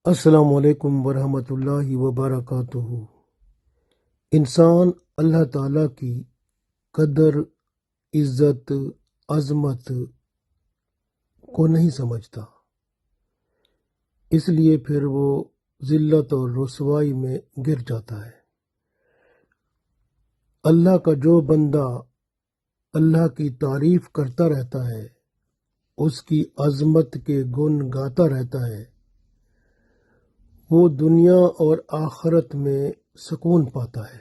السلام علیکم ورحمۃ اللہ وبرکاتہ۔ انسان اللہ تعالیٰ کی قدر، عزت، عظمت کو نہیں سمجھتا، اس لیے پھر وہ ذلت اور رسوائی میں گر جاتا ہے۔ اللہ کا جو بندہ اللہ کی تعریف کرتا رہتا ہے، اس کی عظمت کے گن گاتا رہتا ہے، وہ دنیا اور آخرت میں سکون پاتا ہے۔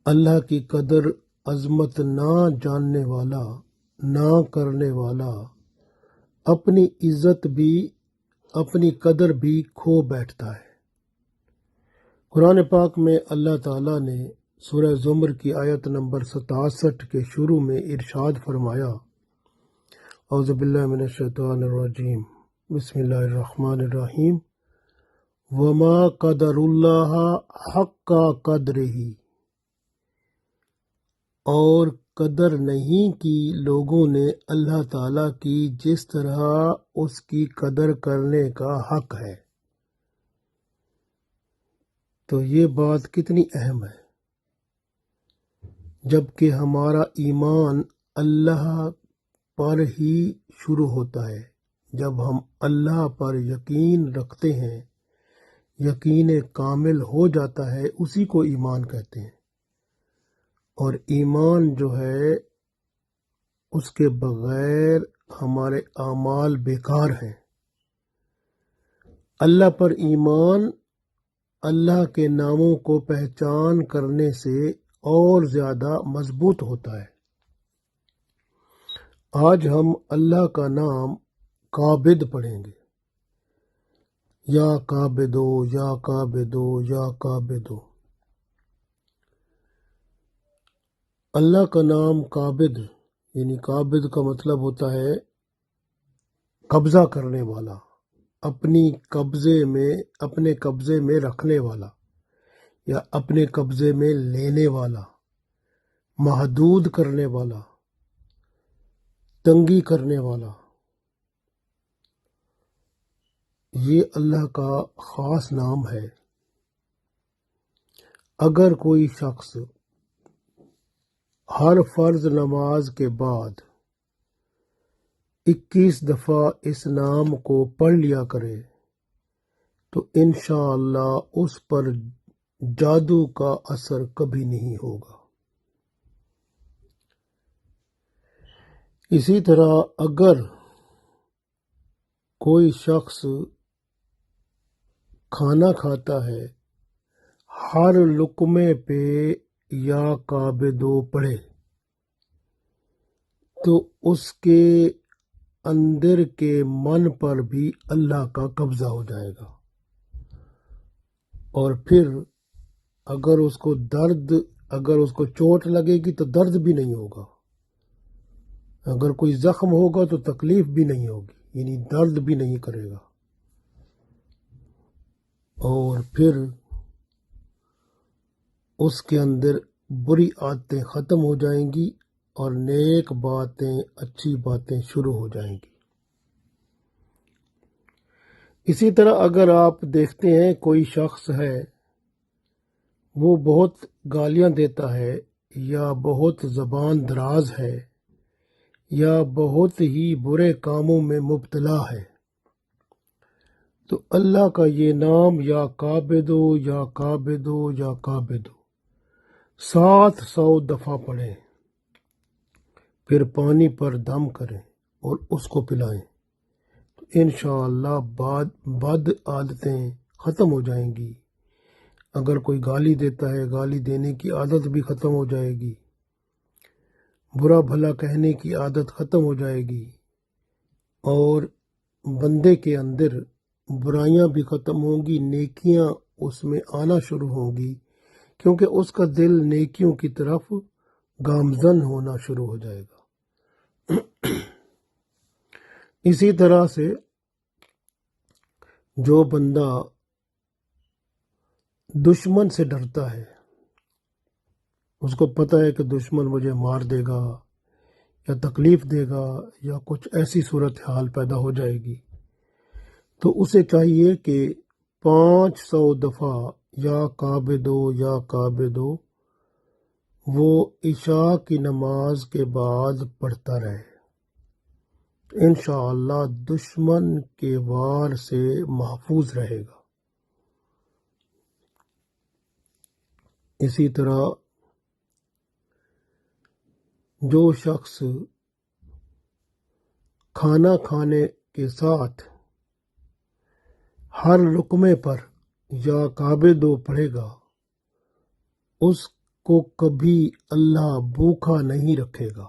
اللہ کی قدر عظمت نہ جاننے والا، نہ کرنے والا، اپنی عزت بھی، اپنی قدر بھی کھو بیٹھتا ہے۔ قرآن پاک میں اللہ تعالیٰ نے سورہ زمر کی آیت نمبر 67 کے شروع میں ارشاد فرمایا، اعوذ باللہ من الشیطان الرجیم، بسم اللہ الرحمن الرحیم، وما قدر اللہ حق قدرہ، اور قدر نہیں کی لوگوں نے اللہ تعالیٰ کی جس طرح اس کی قدر کرنے کا حق ہے۔ تو یہ بات کتنی اہم ہے، جبکہ ہمارا ایمان اللہ پر ہی شروع ہوتا ہے۔ جب ہم اللہ پر یقین رکھتے ہیں، یقین کامل ہو جاتا ہے، اسی کو ایمان کہتے ہیں۔ اور ایمان جو ہے، اس کے بغیر ہمارے اعمال بیکار ہیں۔ اللہ پر ایمان اللہ کے ناموں کو پہچان کرنے سے اور زیادہ مضبوط ہوتا ہے۔ آج ہم اللہ کا نام قابض پڑھیں گے، یا قابضو، یا قابضو، یا قابضو۔ اللہ کا نام قابض، یعنی قابض کا مطلب ہوتا ہے قبضہ کرنے والا، اپنے قبضے میں رکھنے والا، یا اپنے قبضے میں لینے والا، محدود کرنے والا، تنگی کرنے والا۔ یہ اللہ کا خاص نام ہے۔ اگر کوئی شخص ہر فرض نماز کے بعد 21 دفعہ اس نام کو پڑھ لیا کرے تو انشاءاللہ اس پر جادو کا اثر کبھی نہیں ہوگا۔ اسی طرح اگر کوئی شخص کھانا کھاتا ہے، ہر لقمے پہ یا قابضو پڑھے تو اس کے اندر کے من پر بھی اللہ کا قبضہ ہو جائے گا۔ اور پھر اگر اس کو چوٹ لگے گی تو درد بھی نہیں ہوگا، اگر کوئی زخم ہوگا تو تکلیف بھی نہیں ہوگی، یعنی درد بھی نہیں کرے گا۔ اور پھر اس کے اندر بری عادتیں ختم ہو جائیں گی اور نیک باتیں، اچھی باتیں شروع ہو جائیں گی۔ اسی طرح اگر آپ دیکھتے ہیں کوئی شخص ہے، وہ بہت گالیاں دیتا ہے، یا بہت زبان دراز ہے، یا بہت ہی برے کاموں میں مبتلا ہے، تو اللہ کا یہ نام یا قابضو، یا قابضو، یا قابضو 700 دفعہ پڑھیں، پھر پانی پر دم کریں اور اس کو پلائیں تو انشاءاللہ بد عادتیں ختم ہو جائیں گی۔ اگر کوئی گالی دیتا ہے، گالی دینے کی عادت بھی ختم ہو جائے گی، برا بھلا کہنے کی عادت ختم ہو جائے گی، اور بندے کے اندر برائیاں بھی ختم ہوں گی، نیکیاں اس میں آنا شروع ہوں گی، کیونکہ اس کا دل نیکیوں کی طرف گامزن ہونا شروع ہو جائے گا۔ اسی طرح سے جو بندہ دشمن سے ڈرتا ہے، اس کو پتہ ہے کہ دشمن مجھے مار دے گا، یا تکلیف دے گا، یا کچھ ایسی صورتحال پیدا ہو جائے گی، تو اسے چاہیے کہ 500 دفعہ یا کعبے دو یا کعبے دو وہ عشاء کی نماز کے بعد پڑھتا رہے، انشاءاللہ دشمن کے وار سے محفوظ رہے گا۔ اسی طرح جو شخص کھانا کھانے کے ساتھ ہر لقمے پر یا کعبے دو پڑھے گا، اس کو کبھی اللہ بھوکا نہیں رکھے گا،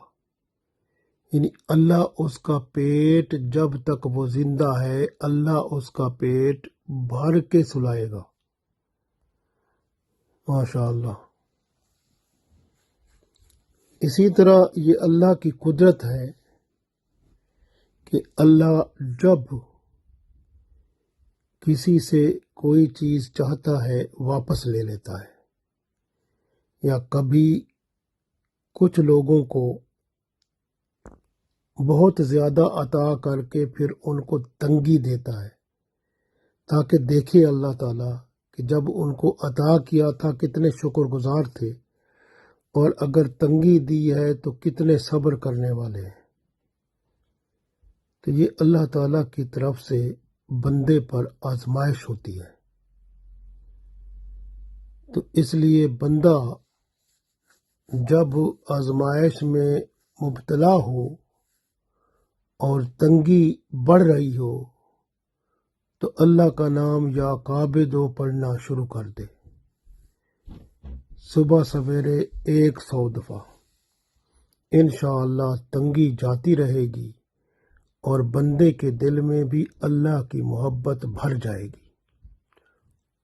یعنی اللہ اس کا پیٹ جب تک وہ زندہ ہے اللہ اس کا پیٹ بھر کے سلائے گا۔ ماشاء اللہ۔ اسی طرح یہ اللہ کی قدرت ہے کہ اللہ جب کسی سے کوئی چیز چاہتا ہے واپس لے لیتا ہے، یا کبھی کچھ لوگوں کو بہت زیادہ عطا کر کے پھر ان کو تنگی دیتا ہے، تاکہ دیکھے اللہ تعالیٰ کہ جب ان کو عطا کیا تھا کتنے شکر گزار تھے، اور اگر تنگی دی ہے تو کتنے صبر کرنے والے ہیں۔ تو یہ اللہ تعالیٰ کی طرف سے بندے پر آزمائش ہوتی ہے، تو اس لیے بندہ جب آزمائش میں مبتلا ہو اور تنگی بڑھ رہی ہو تو اللہ کا نام یا کعبے دو پڑھنا شروع کر دے، صبح سویرے 100 دفعہ، انشاءاللہ تنگی جاتی رہے گی اور بندے کے دل میں بھی اللہ کی محبت بھر جائے گی،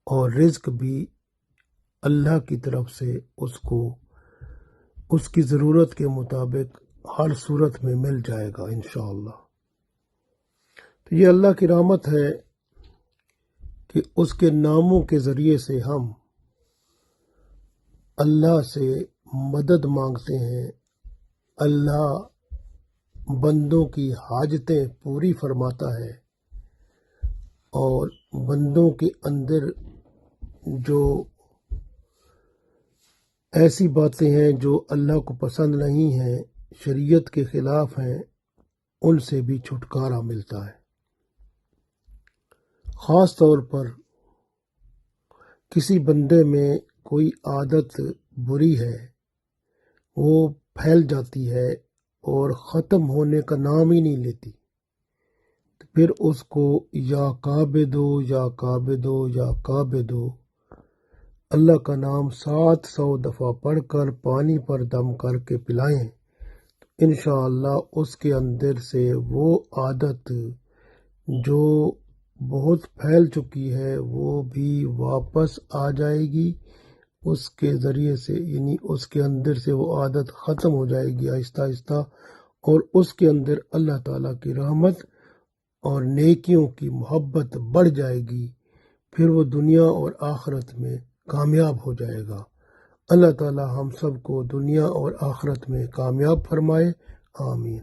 اور رزق بھی اللہ کی طرف سے اس کو اس کی ضرورت کے مطابق ہر صورت میں مل جائے گا انشاءاللہ۔ تو یہ اللہ کی رحمت ہے کہ اس کے ناموں کے ذریعے سے ہم اللہ سے مدد مانگتے ہیں، اللہ بندوں کی حاجتیں پوری فرماتا ہے، اور بندوں کے اندر جو ایسی باتیں ہیں جو اللہ کو پسند نہیں ہیں، شریعت کے خلاف ہیں، ان سے بھی چھٹکارا ملتا ہے۔ خاص طور پر کسی بندے میں کوئی عادت بری ہے، وہ پھیل جاتی ہے اور ختم ہونے کا نام ہی نہیں لیتی، تو پھر اس کو یا کعبے دو یا کعبے دو یا کعبے دو اللہ کا نام 700 دفعہ پڑھ کر پانی پر دم کر کے پلائیں، تو انشاءاللہ اس کے اندر سے وہ عادت جو بہت پھیل چکی ہے وہ بھی واپس آ جائے گی، اس کے ذریعے سے، یعنی اس کے اندر سے وہ عادت ختم ہو جائے گی آہستہ آہستہ، اور اس کے اندر اللہ تعالیٰ کی رحمت اور نیکیوں کی محبت بڑھ جائے گی، پھر وہ دنیا اور آخرت میں کامیاب ہو جائے گا۔ اللہ تعالیٰ ہم سب کو دنیا اور آخرت میں کامیاب فرمائے، آمین۔